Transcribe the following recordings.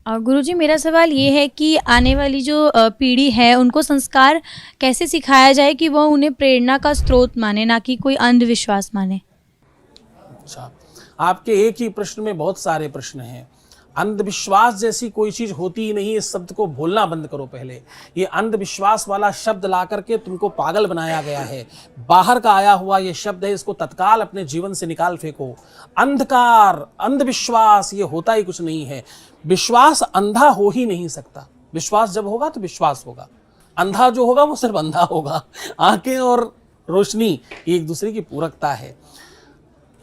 गुरुजी, मेरा सवाल ये है कि आने वाली जो पीढ़ी है उनको संस्कार कैसे सिखाया जाए कि वह उन्हें प्रेरणा का स्रोत माने, ना कि कोई अंधविश्वास माने। अच्छा, आपके एक ही प्रश्न में बहुत सारे प्रश्न हैं। अंधविश्वास जैसी कोई चीज होती ही नहीं, इस शब्द को बोलना बंद करो। पहले ये अंधविश्वास वाला शब्द ला करके तुमको पागल बनाया गया है। बाहर का आया हुआ ये शब्द है, इसको तत्काल अपने जीवन से निकाल फेंको। अंधकार, अंधविश्वास ये होता ही कुछ नहीं है। विश्वास अंधा हो ही नहीं सकता। विश्वास जब होगा तो विश्वास होगा। अंधा जो होगा वो सिर्फ अंधा होगा। आंखें और रोशनी एक दूसरे की पूरकता है।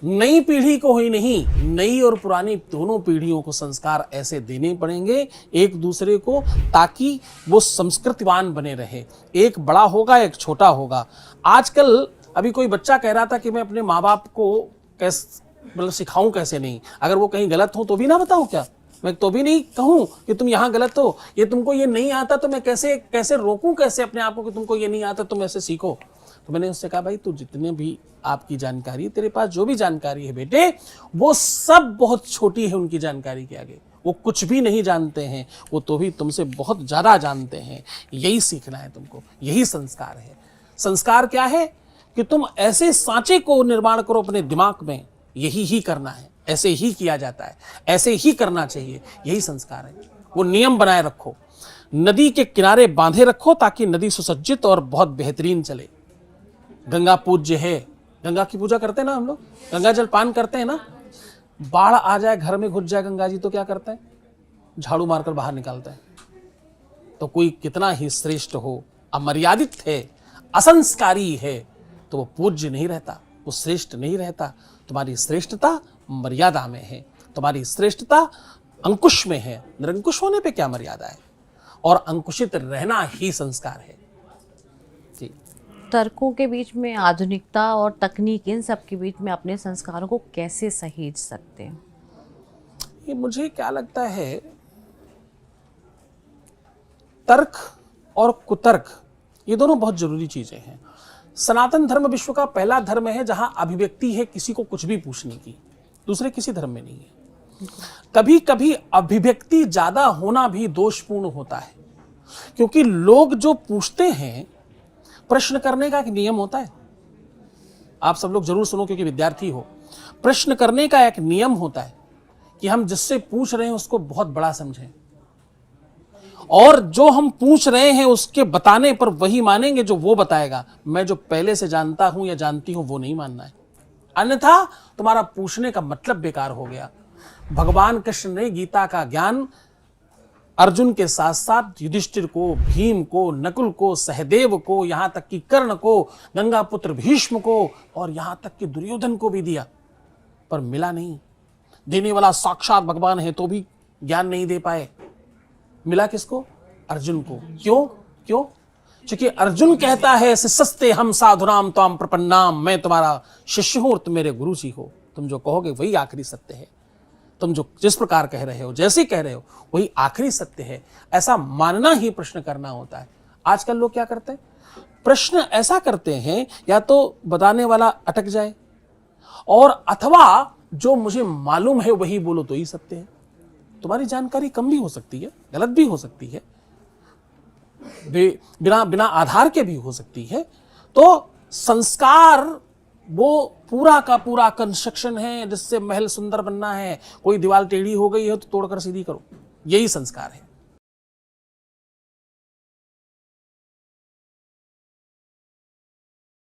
नई पीढ़ी को ही नहीं, नई और पुरानी दोनों पीढ़ियों को संस्कार ऐसे देने पड़ेंगे एक दूसरे को, ताकि वो संस्कृतिवान बने रहे। एक बड़ा होगा, एक छोटा होगा। आजकल अभी कोई बच्चा कह रहा था कि मैं अपने माँ बाप को कैसे मतलब सिखाऊं, कैसे नहीं, अगर वो कहीं गलत हो तो भी ना बताऊं क्या? मैं तो भी नहीं कहूं कि तुम यहाँ गलत हो, ये तुमको ये नहीं आता तो मैं कैसे कैसे रोकूं, कैसे अपने आप को कि तुमको ये नहीं आता, तुम ऐसे सीखो। तो मैंने उससे कहा, भाई तू जितने भी आपकी जानकारी, तेरे पास जो भी जानकारी है बेटे, वो सब बहुत छोटी है उनकी जानकारी के आगे। वो कुछ भी नहीं जानते हैं, वो तो भी तुमसे बहुत ज्यादा जानते हैं। यही सीखना है तुमको, यही संस्कार है। संस्कार क्या है कि तुम ऐसे सांचे को निर्माण करो अपने दिमाग में, यही ही करना है, ऐसे ही किया जाता है, ऐसे ही करना चाहिए, यही संस्कार है। वो नियम बनाए रखो, नदी के किनारे बांधे रखो ताकि नदी सुसज्जित और बहुत बेहतरीन चले। गंगा पूज्य है, गंगा की पूजा करते हैं ना हम लोग, गंगा जल पान करते हैं ना। बाढ़ आ जाए, घर में घुस जाए गंगा जी, तो क्या करते हैं? झाड़ू मारकर बाहर निकालते हैं। तो कोई कितना ही श्रेष्ठ हो, अमर्यादित है, असंस्कारी है, तो वो पूज्य नहीं रहता, वो श्रेष्ठ नहीं रहता। तुम्हारी श्रेष्ठता मर्यादा में है, तुम्हारी श्रेष्ठता अंकुश में है। निरंकुश होने पे क्या मर्यादा है? और अंकुशित रहना ही संस्कार है। जी। तर्कों के बीच में आधुनिकता और तकनीक, इन सब के बीच में अपने संस्कारों को कैसे सहेज सकते हैं? ये मुझे क्या लगता है, तर्क और कुतर्क ये दोनों बहुत जरूरी चीजें हैं। सनातन धर्म विश्व का पहला धर्म है जहां अभिव्यक्ति है किसी को कुछ भी पूछने की, दूसरे किसी धर्म में नहीं है। कभी कभी अभिव्यक्ति ज्यादा होना भी दोषपूर्ण होता है, क्योंकि लोग जो पूछते हैं, प्रश्न करने का एक नियम होता है। आप सब लोग जरूर सुनो क्योंकि विद्यार्थी हो। प्रश्न करने का एक नियम होता है कि हम जिससे पूछ रहे हैं उसको बहुत बड़ा समझें, और जो हम पूछ रहे हैं उसके बताने पर वही मानेंगे जो वो बताएगा। मैं जो पहले से जानता हूं या जानती हूं वो नहीं मानना है, अन्यथा तुम्हारा पूछने का मतलब बेकार हो गया। भगवान कृष्ण ने गीता का ज्ञान अर्जुन के साथ साथ युधिष्ठिर को, भीम को, नकुल को, सहदेव को, यहां तक कि कर्ण को, गंगा पुत्र भीष्म को, और यहां तक कि दुर्योधन को भी दिया, पर मिला नहीं। देने वाला साक्षात भगवान है तो भी ज्ञान नहीं दे पाए। मिला किसको? अर्जुन को। क्यों? क्यों? क्योंकि अर्जुन कहता है, शिष्यस्ते हम साधुनाम त्वाम प्रपन्नाम, मैं तुम्हारा शिष्य हूं और तुम मेरे गुरु जी हो। तुम जो कहोगे वही आखिरी सत्य है। तुम जो जिस प्रकार कह रहे हो, जैसे कह रहे हो, वही आखिरी सत्य है। ऐसा मानना ही प्रश्न करना होता है। आजकल लोग क्या करते हैं? प्रश्न ऐसा करते हैं, या तो बताने वाला अटक जाए, और अथवा जो मुझे मालूम है वही बोलो तो ही सत्य है। तुम्हारी जानकारी कम भी हो सकती है, गलत भी हो सकती है, बिना बिना आधार के भी हो सकती है। तो संस्कार वो पूरा का पूरा कंस्ट्रक्शन है जिससे महल सुंदर बनना है। कोई दीवार टेढ़ी हो गई है तो तोड़कर सीधी करो, यही संस्कार है।